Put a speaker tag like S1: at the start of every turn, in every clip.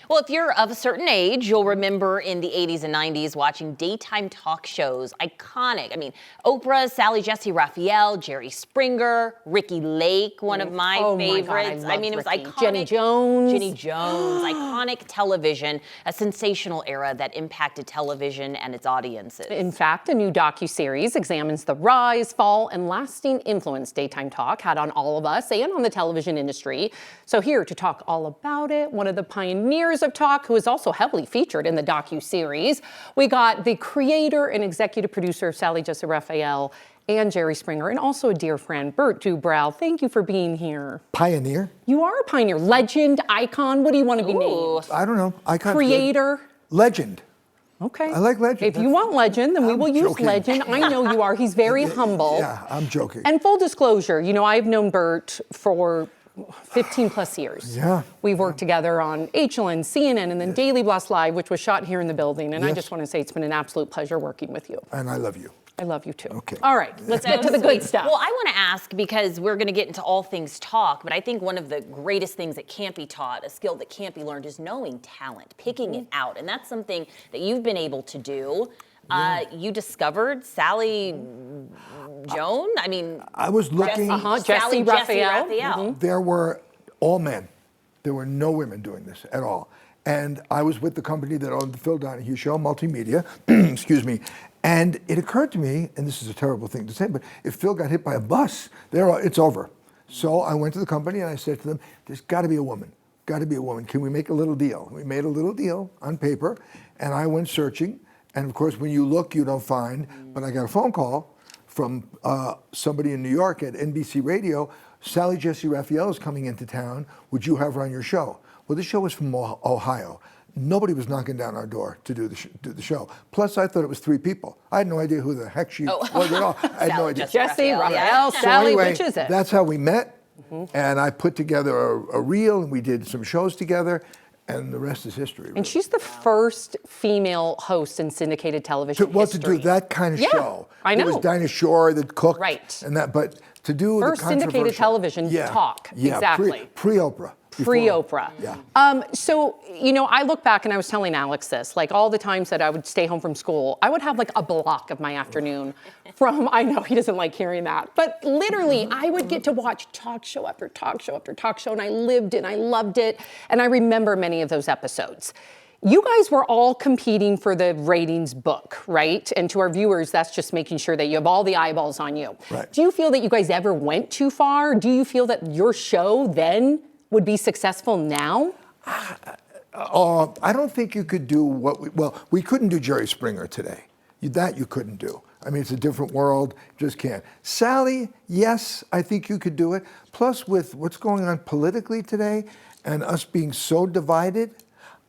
S1: Well, if you're of a certain age, you'll remember in the 80s and 90s watching daytime talk shows, iconic. I mean, Oprah, Sally, Jessy, Raphael, Jerry Springer, Ricky Lake, one of my favorites.
S2: I
S1: mean, it was
S2: Ricky.
S1: iconic.
S2: Jenny Jones.
S1: Jenny Jones, iconic television, a sensational era that impacted television and its audiences.
S2: In fact, a new docuseries examines the rise, fall, and lasting influence daytime talk had on all of us and on the television industry. So here to talk all about it, one of the pioneers of talk, who is also heavily featured in the docu-series. We got the creator and executive producer of Sally, Jessy, Raphael, and Jerry Springer, and also a dear friend, Bert Dubrow. Thank you for being here.
S3: Pioneer?
S2: You are a pioneer. Legend, icon, what do you want to be named?
S3: I don't know. Icon.
S2: Creator?
S3: Legend.
S2: Okay.
S3: I like legend.
S2: If you want legend, then we will use legend. I know you are. He's very humble.
S3: Yeah, I'm joking.
S2: And full disclosure, you know, I've known Bert for 15 plus years.
S3: Yeah.
S2: We've worked together on HLN, CNN, and then Daily Blast Live, which was shot here in the building. And I just want to say it's been an absolute pleasure working with you.
S3: And I love you.
S2: I love you too.
S3: Okay.
S2: All right, let's get to the good stuff.
S1: Well, I want to ask, because we're going to get into all things talk, but I think one of the greatest things that can't be taught, a skill that can't be learned, is knowing talent, picking it out. And that's something that you've been able to do. You discovered Sally Joan? I mean,
S3: I was looking.
S2: Jessy, Raphael.
S3: There were all men. There were no women doing this at all. And I was with the company that owned the Phil Donahue Show, Multimedia, excuse me. And it occurred to me, and this is a terrible thing to say, but if Phil got hit by a bus, it's over. So I went to the company and I said to them, there's got to be a woman. Got to be a woman. Can we make a little deal? We made a little deal on paper, and I went searching. And of course, when you look, you don't find. But I got a phone call from somebody in New York at NBC Radio. Sally, Jessy, Raphael is coming into town. Would you have her on your show? Well, this show was from Ohio. Nobody was knocking down our door to do the show. Plus, I thought it was 3 people. I had no idea who the heck she was at all. I had no idea.
S2: Jessy, Raphael, Sally,
S3: anyway,
S2: which is it?
S3: That's how we met. And I put together a reel, and we did some shows together, and the rest is history. Really.
S2: And she's the first female host in syndicated television
S3: to do that kind of show.
S2: I know.
S3: It was Dinah Shore that cooked.
S2: Right.
S3: And that, but to do
S2: first
S3: the
S2: syndicated television talk. Exactly.
S3: Pre-Oprah.
S2: Pre-Oprah.
S3: Yeah.
S2: So, you know, I look back and I was telling Alex this, like all the times that I would stay home from school, I would have like a block of my afternoon from, I know he doesn't like hearing that, but literally I would get to watch talk show after talk show after talk show, and I lived it and I loved it. And I remember many of those episodes. You guys were all competing for the ratings book, right? And to our viewers, that's just making sure that you have all the eyeballs on you.
S3: Right.
S2: Do you feel that you guys ever went too far? Do you feel that your show then would be successful now?
S3: I don't think you could do we couldn't do Jerry Springer today. That you couldn't do. I mean, it's a different world, just can't. Sally, yes, I think you could do it. Plus, with what's going on politically today and us being so divided,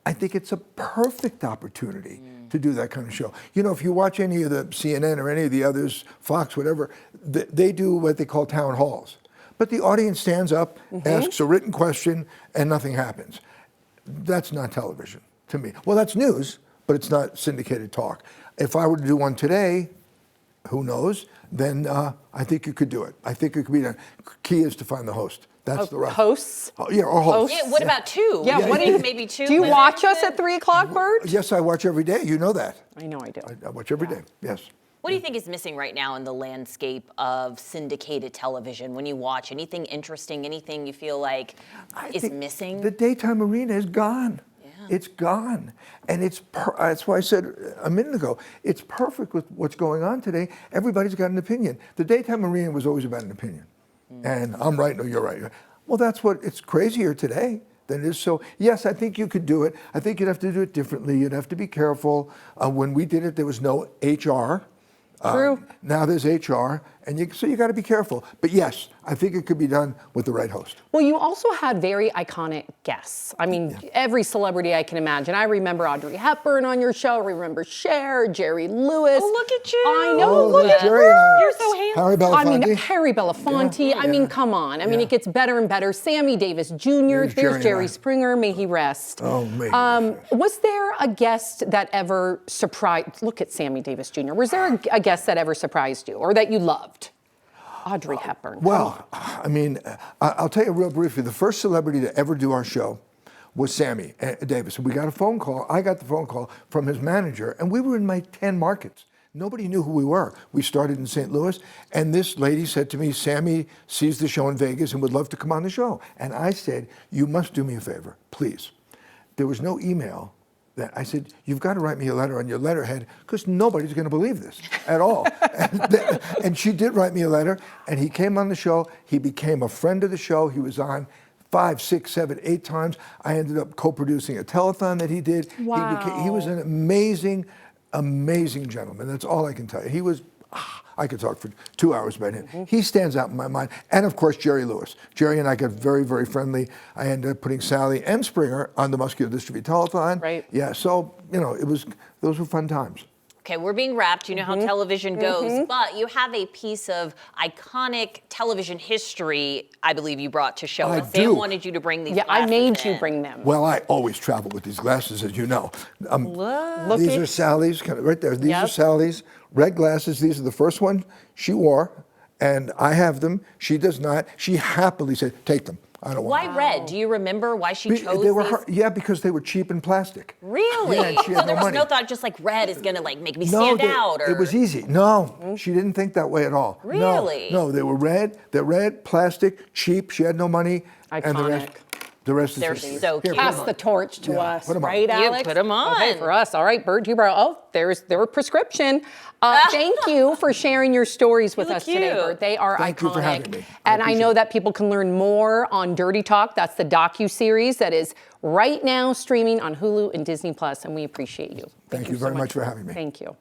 S3: I think it's a perfect opportunity to do that kind of show. You know, if you watch any of the CNN or any of the others, Fox, whatever, they do what they call town halls. But the audience stands up, asks a written question, and nothing happens. That's not television to me. Well, that's news, but it's not syndicated talk. If I were to do one today, who knows, then I think you could do it. I think it could be done. Key is to find the host. That's the right.
S2: Hosts?
S3: Oh, yeah, or hosts.
S1: Yeah, what about 2?
S2: Yeah,
S1: what do you maybe 2?
S2: Do you watch us at 3 o'clock, Bert?
S3: Yes, I watch every day. You know that.
S2: I know I do.
S3: I watch every day, yes.
S1: What do you think is missing right now in the landscape of syndicated television? When you watch anything interesting, anything you feel like is missing?
S3: The daytime arena is gone. Yeah. It's gone. And that's why I said a minute ago, it's perfect with what's going on today. Everybody's got an opinion. The daytime arena was always about an opinion. And I'm right, no, you're right. Well, it's crazier today than it is. So, yes, I think you could do it. I think you'd have to do it differently. You'd have to be careful. When we did it, there was no HR.
S2: True.
S3: Now there's HR, and so you got to be careful. But yes, I think it could be done with the right host.
S2: Well, you also had very iconic guests. I mean, every celebrity I can imagine. I remember Audrey Hepburn on your show. I remember Cher, Jerry Lewis.
S1: Oh, look at you.
S2: I know, look at
S3: Jerry
S2: you.
S1: You're so handsome.
S3: Harry Belafonte.
S2: I mean, Harry Belafonte. I mean, come on. I mean, it gets better and better. Sammy Davis Jr. There's Jerry Springer. May he rest.
S3: Oh, may he rest.
S2: Was there a guest that ever surprised? Look at Sammy Davis Jr. Was there a guest that ever surprised you or that you loved? Audrey Hepburn.
S3: Well, I mean, I'll tell you real briefly. The first celebrity to ever do our show was Sammy Davis. We got a phone call. I got the phone call from his manager, and we were in my 10 markets. Nobody knew who we were. We started in St. Louis, and this lady said to me, Sammy sees the show in Vegas and would love to come on the show. And I said, you must do me a favor, please. There was no email. That I said, you've got to write me a letter on your letterhead because nobody's going to believe this at all. And she did write me a letter, and he came on the show. He became a friend of the show. He was on 5, 6, 7, 8 times. I ended up co-producing a telethon that he did.
S2: Wow.
S3: He was an amazing gentleman. That's all I can tell you. He was, I could talk for 2 hours about him. He stands out in my mind. And of course, Jerry Lewis. Jerry and I got very, very friendly. I ended up putting Sally and Springer on the Muscular Dystrophy telethon.
S2: Right.
S3: Yeah, so, those were fun times.
S1: Okay, we're being wrapped. You know how television goes, but you have a piece of iconic television history I believe you brought to show
S3: I
S1: us.
S3: do.
S1: Sam wanted you to bring these
S2: Yeah, I
S1: glasses
S2: made you
S1: in.
S2: bring them.
S3: Well, I always travel with these glasses, as you know.
S2: Look
S3: These
S2: at-
S3: are Sally's, kind of right there. These are
S2: Yep.
S3: Sally's red glasses. These are the first one she wore, and I have them. She does not. She happily said, take them. I don't want
S1: Why red? Do you remember why she chose
S3: They were
S1: these?
S3: yeah, because they were cheap and plastic.
S1: Really?
S3: Yeah, and she
S1: So
S3: had
S1: there
S3: no
S1: was
S3: money.
S1: no thought just like red is gonna like make me stand out, or
S3: it was easy. No, she didn't think that way at all. No,
S1: Really?
S3: No, they were red. They're red, plastic, cheap. She had no money. And the rest is
S1: They're
S3: history.
S1: so
S3: Here,
S1: cute.
S3: put 'em
S2: Pass
S3: on.
S2: the torch to
S3: Yeah,
S2: us,
S3: put 'em on.
S2: right,
S1: You
S2: Alex?
S1: put 'em
S2: Okay,
S1: on.
S2: for us. All right, Bird, you brought. Oh, they were prescription. Thank you for sharing your stories with
S1: look
S2: us today,
S1: cute.
S2: Bird. They are
S3: Thank
S2: iconic.
S3: you for having me. I
S2: And I know
S3: appreciate
S2: that people can learn more on Dirty Talk. That's the docuseries that is right now streaming on Hulu and Disney Plus, and we appreciate you.
S3: Thank you very much for having me.
S2: Thank you.